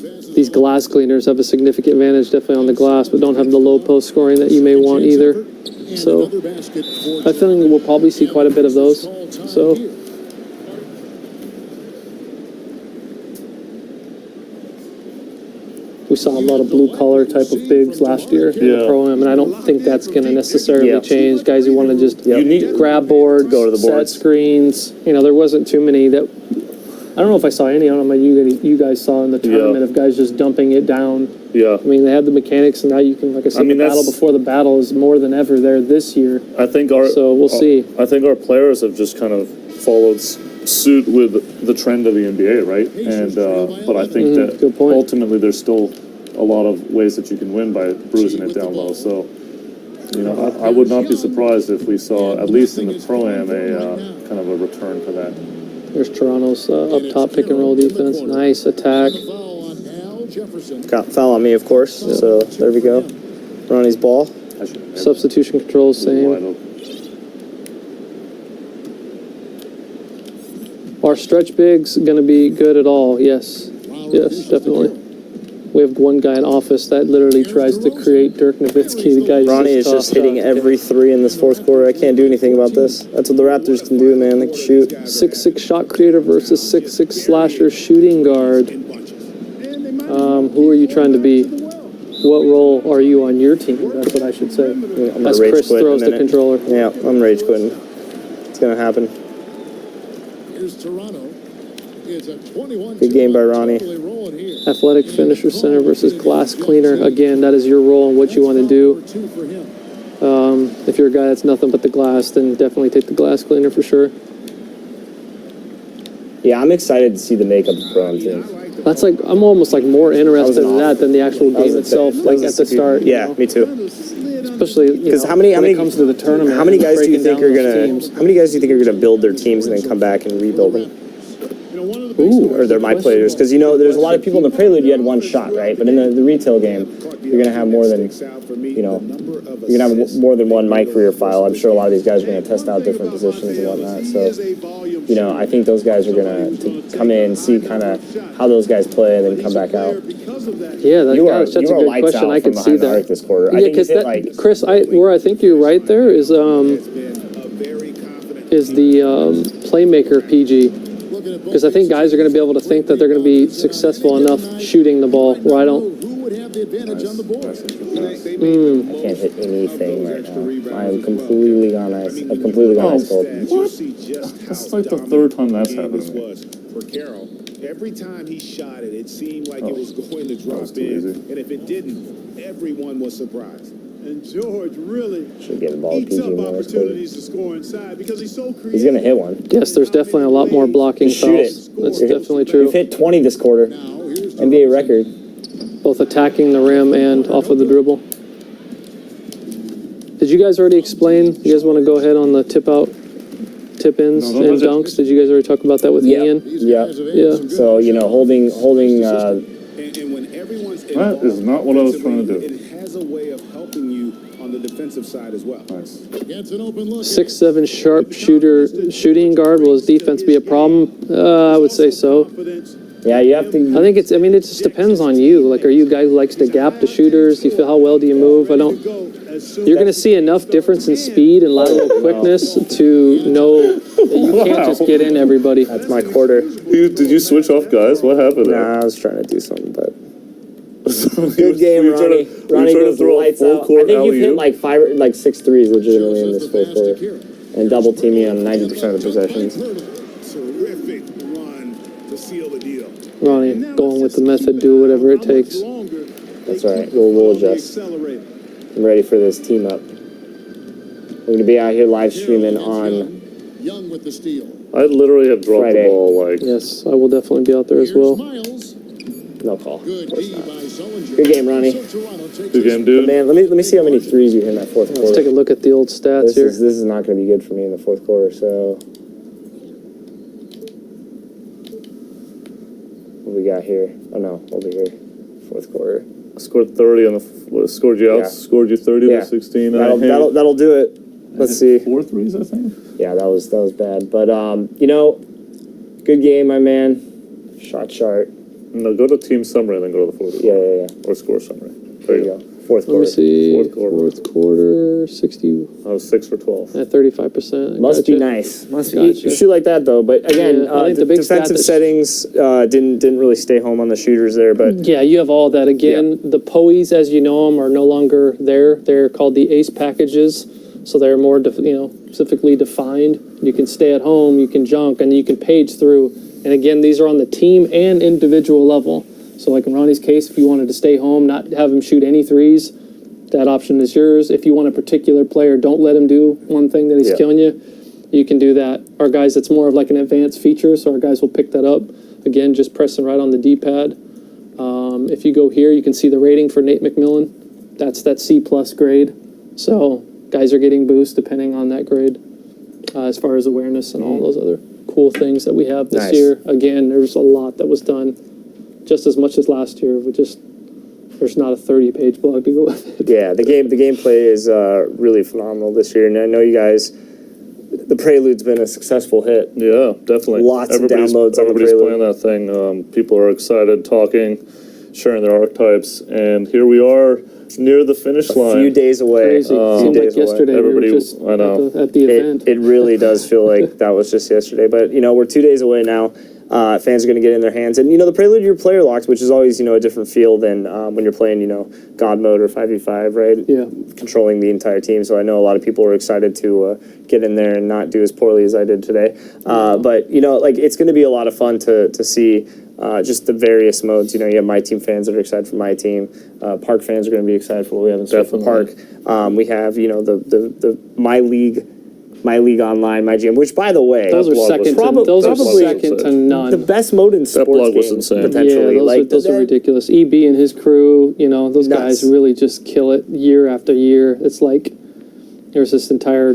passes these glass cleaners have a significant advantage definitely on the glass, but don't have the low post scoring that you may want either. So another basket for I feel like we'll probably see quite a bit of those. So we saw a lot of blue collar type of bigs last year in the Yeah. Pro-Am, and I don't think that's going to necessarily Yeah. change. Guys who want to just need- grab boards, Go to the set boards. screens. There wasn't too many that. I don't know if I saw any. I don't know if you guys saw in the tournament of guys just dumping it down. Yeah. I mean, they had the mechanics, and now you can, like I said, mean, the battle that's- before the battle is more than ever there this year. I think So we'll see. I think our players have just kind of followed suit with the trend of the NBA, right? And but I think that good point. ultimately there's still a lot of ways that you can win by bruising it down low. So, I would not be surprised if we saw, at least in the Pro-Am, a kind of a return to that. There's Toronto's up top pick and roll defense. Nice attack. foul on Al Jefferson. Got foul on me, of course. So there we go. Ronnie's ball. I should have Substitution controls wide same. open. Our stretch bigs gonna be good at all. Yes, yes, definitely. We have one guy in office that literally tries to create Dirk Nowitzki. The guy Ronnie is just hitting every three in this fourth quarter. I can't do anything about this. That's what the Raptors can do, man. They can shoot. 6'6" shot creator versus 6'6" slasher shooting guard. Who are you trying to be? What role are you on your team? That's what I should say. I'm gonna As rage Chris quit in a throws the minute. controller. Yeah, I'm rage quitting. It's gonna happen. Here's Toronto. It's a 21. Good game by Ronnie. Totally rolling here. Athletic finisher center versus glass cleaner. Again, that is your role and what you want to do. Number 2 for him. If you're a guy that's nothing but the glass, then definitely take the glass cleaner for sure. Yeah, I'm excited to see the makeup of the Pro-Am team. That's like, I'm almost like more interested in that than the actual That was game a- itself, that like was a at the super- start. Yeah, me too. Especially, Because how many when it comes to the tournament. How many guys do you breaking think down are those gonna? teams. How many guys do you think are gonna build their teams and then come back and rebuild them? One of the big Ooh, Or they're my players? Because there's a lot of people in the Prelude. You had one shot, right? But in the retail game, you're gonna have more than you're gonna have more than one my career file. I'm sure a lot of these guys are gonna test out different positions and whatnot. So, I think those guys are gonna come in, see kind of how those guys play, and then come back out. Yeah, You were that's a lights good question. out I from can see behind the arc that. this quarter. I Yeah, think because it's like Chris, where I think you're right there is the playmaker PG. Because I think guys are going to be able to think that they're going to be successful enough shooting the ball where I don't. Who would have the advantage on the board? I can't hit anything right now. I am completely gone ice. I've completely gone ice cold. That's like the third time that's happened to me. was for Carroll. Every time he shot it, it seemed like it was going to drop was too in. easy. And if it didn't, everyone was surprised. And George really Should get the ball to eats PG up more this quarter. opportunities to score inside because he's so creative. He's gonna hit one. Yes, there's definitely a lot more blocking Just shoot fouls. it. That's You're- definitely true. You've hit 20 this quarter. Now, here's NBA record. Both attacking the rim and off of the dribble. Did you guys already explain? You guys want to go ahead on the tip out, tip ins No, and those are- dunks? Did you guys already talk about that with Yeah. Ian? These Yeah. guys have Yeah. had some good So, holding And when everyone's That is not what I was trying to do. It has a way of helping you on the defensive side as well. Nice. Gets an open look. 6'7" sharp shooting guard. Will his defense be a problem? I would say so. Confidence. Yeah, you have to. I think it just depends on you. Like, are you a guy who likes to gap the shooters? Do you feel how well do you move? You're going to see enough difference in speed and lateral quickness to know that you can't just get in everybody. That's my quarter. Did you switch off, guys? What happened there? Nah, I was trying to do something, but Good good game, Ronnie. Ronnie goes throw a lights full out. I court think you've hit alley-oop? like 6 threes legitimately in Shows us this the fourth pass to quarter, Kieran. and double teaming on 90% of the possessions. Terrific run to seal the deal. Ronnie going with the method, do whatever it takes. That's all right. We'll adjust. I'm ready for this team up. We're gonna be out here live streaming on. Young with the steal. I literally have dropped Friday. the ball like Yes, I will definitely be out there as Here's well. Miles. No call. Good Of course D not. by Sullinger. Good game, Ronnie. So Toronto takes good this game, dude. Man, let me see how many threes you hit in that fourth Let's take a quarter. look at the old stats This here. is not gonna be good for me in the fourth quarter. So what we got here? Oh no, over here. Fourth quarter. scored 30 on scored you out, Yeah. scored you 30 Yeah. to 16. That'll do it. Let's see. 4 threes, I think. Yeah, that was bad. But good game, my man. Shot sharp. No, go to team summary and then go to the fourth. Yeah. Or score summary. There you go. Fourth Let me quarter. see. Fourth quarter. Fourth quarter, 60 I was 6 for 12. at 35%. Must be Gotcha. nice. Must Gotcha. be shoot like that though. But again, Yeah, I think the the big stat defensive that- settings didn't really stay home on the shooters there. But Yeah, you have all that. Again, the POEs, as you know them, are no longer there. They're called the ACE packages, so they're more, specifically defined. You can stay at home, you can junk, and you can page through. And again, these are on the team and individual level. So like in Ronnie's case, if you wanted to stay home, not have him shoot any threes, that option is yours. If you want a particular player, don't let him do one thing that he's killing you. You can do that. Our guys, it's more of like an advanced feature, so our guys will pick that up. Again, just pressing right on the D-pad. If you go here, you can see the rating for Nate McMillan. That's that C+ grade. So guys are getting boosts depending on that grade, as far as awareness and all those other cool things that we have this Nice. year. Again, there's a lot that was done, just as much as last year. There's not a 30-page blog to go with it. yeah, the gameplay is really phenomenal this year, and I know you guys. The Prelude's been a successful hit. Yeah, definitely. Lots of downloads on the Everybody's Prelude. playing that thing. People are excited, talking, sharing their archetypes, and here we are near the finish line. A few days away. Crazy. Seemed like days away. yesterday Everybody- we were just I know. at the event. It really does feel like that was just yesterday. But, we're 2 days away now. Fans are going to get in their hands. And, the Prelude, you're player locked, which is always, a different feel than when you're playing, God mode or 5v5, right? Yeah. Controlling the entire team. So I know a lot of people are excited to get in there and not do as poorly as I did today. But, it's going to be a lot of fun to see just the various modes. You have my team fans that are excited for my team. Park fans are going to be excited for what we have in store for Park. We have, the My League Online, My GM, which, by the way, Those are blog was second. probably- Those are probably second to none. the best mode in sports blog was games, insane. potentially. Yeah, those are ridiculous. EB and his crew, those Nuts. guys really just kill it year after year. It's like there's this entire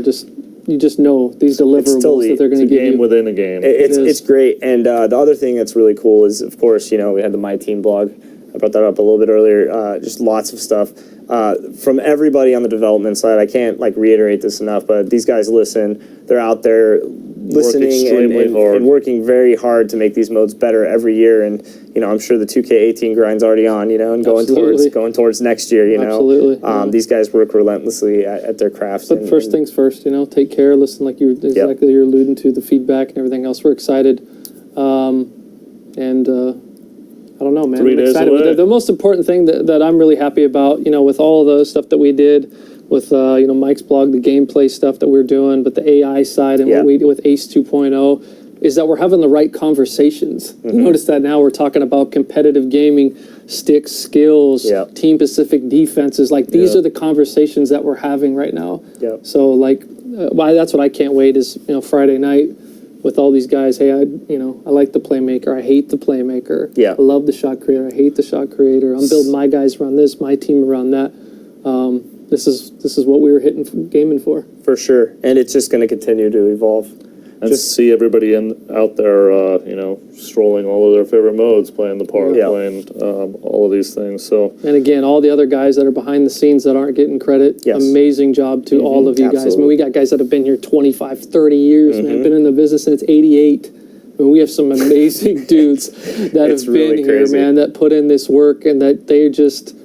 you just know these deliverables totally- that they're going It's to a give game you. within a game. It's is. it's great. And the other thing that's really cool is, of course, we had the My Team blog. I brought that up a little bit earlier. Just lots of stuff from everybody on the development side. I can't reiterate this enough, but these guys listen. They're out there listening extremely hard. and working very hard to make these modes better every year. And I'm sure the 2K18 grind's already on. And Absolutely. going towards next year. Absolutely, yeah. These guys work relentlessly at their craft. But first things first, take care, listen, like you're alluding to, the feedback and everything else. We're excited. I don't know, man. 3 I'm days excited. away. The most important thing that I'm really happy about, with all the stuff that we did with, Mike's blog, the gameplay stuff that we're doing, but the AI side and what we do with Ace 2.0 is that we're having the right conversations. You notice that now we're talking about competitive gaming, sticks, skills, team-specific defenses. These are the conversations that we're having right now. So, that's what I can't wait is, Friday night with all these guys. Hey, I like the playmaker. I hate the playmaker. I love the shot creator. I hate the shot creator. I'm building my guys around this, my team around that. This is what we were gaming for. For sure. And it's just going to continue to evolve. And just see everybody out there, strolling all of their favorite modes, playing the park, playing all of these things. So, and again, all the other guys that are behind the scenes that aren't getting credit, amazing job to all of you guys. I mean, we got guys that have been here 25, 30 years, man, been in the business since 88. I mean, we have some amazing dudes that have really been here, crazy. man, that put in this work and that they just,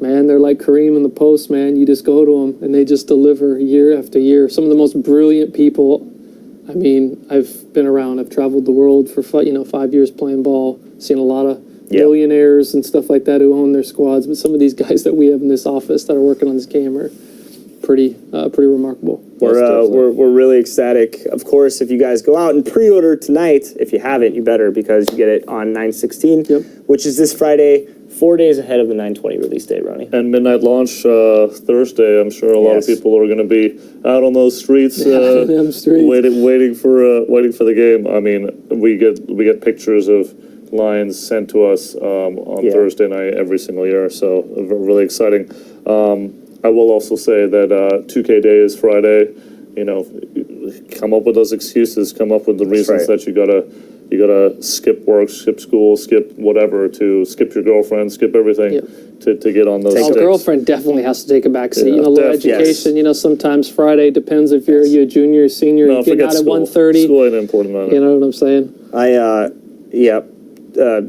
man, they're like Kareem in the post, man. You just go to them and they just deliver year after year. Some of the most brilliant people. I mean, I've been around. I've traveled the world for 5 years playing ball. Seen a lot of millionaires and stuff like that who own their squads. But some of these guys that we have in this office that are working on this game are pretty remarkable. We're really ecstatic. Of course, if you guys go out and pre-order tonight, if you haven't, you better, because you get it on 9/16, which is this Friday, 4 days ahead of the 9/20 release date, Ronnie. and midnight launch Thursday. I'm sure a lot of people are going to be out on those streets, Them streets. waiting for the game. I mean, we get pictures of lines sent to us on Thursday night every single year. So really exciting. I will also say that 2K Day is Friday. Come up with those excuses. Come up with the reasons that you gotta you gotta skip work, skip school, skip whatever, to skip your girlfriend, skip everything Yep. to get on those Take Our sticks. girlfriend definitely has to take a back seat. Yeah, You know, low yes. education. You know, sometimes Friday depends if you're a junior, senior, No, getting forget out at school. 1:30. School ain't important on it. You know what I'm saying?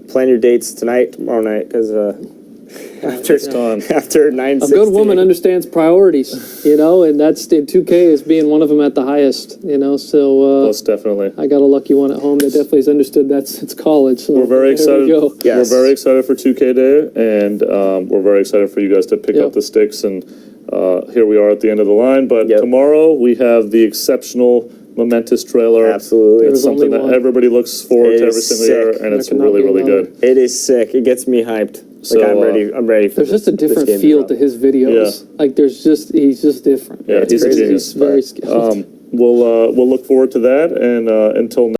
Plan your dates tonight, tomorrow night, because after time. after 9:16. A good woman understands priorities, you know, and that's in 2K is being one of them at the highest, you know. So Most definitely. I got a lucky one at home that definitely has understood it's college. So We're very there we excited. go. Yes. We're very excited for 2K Day, and we're very excited for you guys to pick Yep. up the sticks. And here we are at the end of the line. But Yep. tomorrow we have the exceptional, momentous trailer. Absolutely. It's There's only something that one. everybody looks forward It to every is single sick. year, and There it's cannot really, be really another. good. It is sick. It gets me hyped. So, Like I'm ready for There's just a this different game feel drop. to his videos. Yeah. Like he's just different. Yeah, he's a crazy. genius. He's very skilled. We'll look forward to that, and until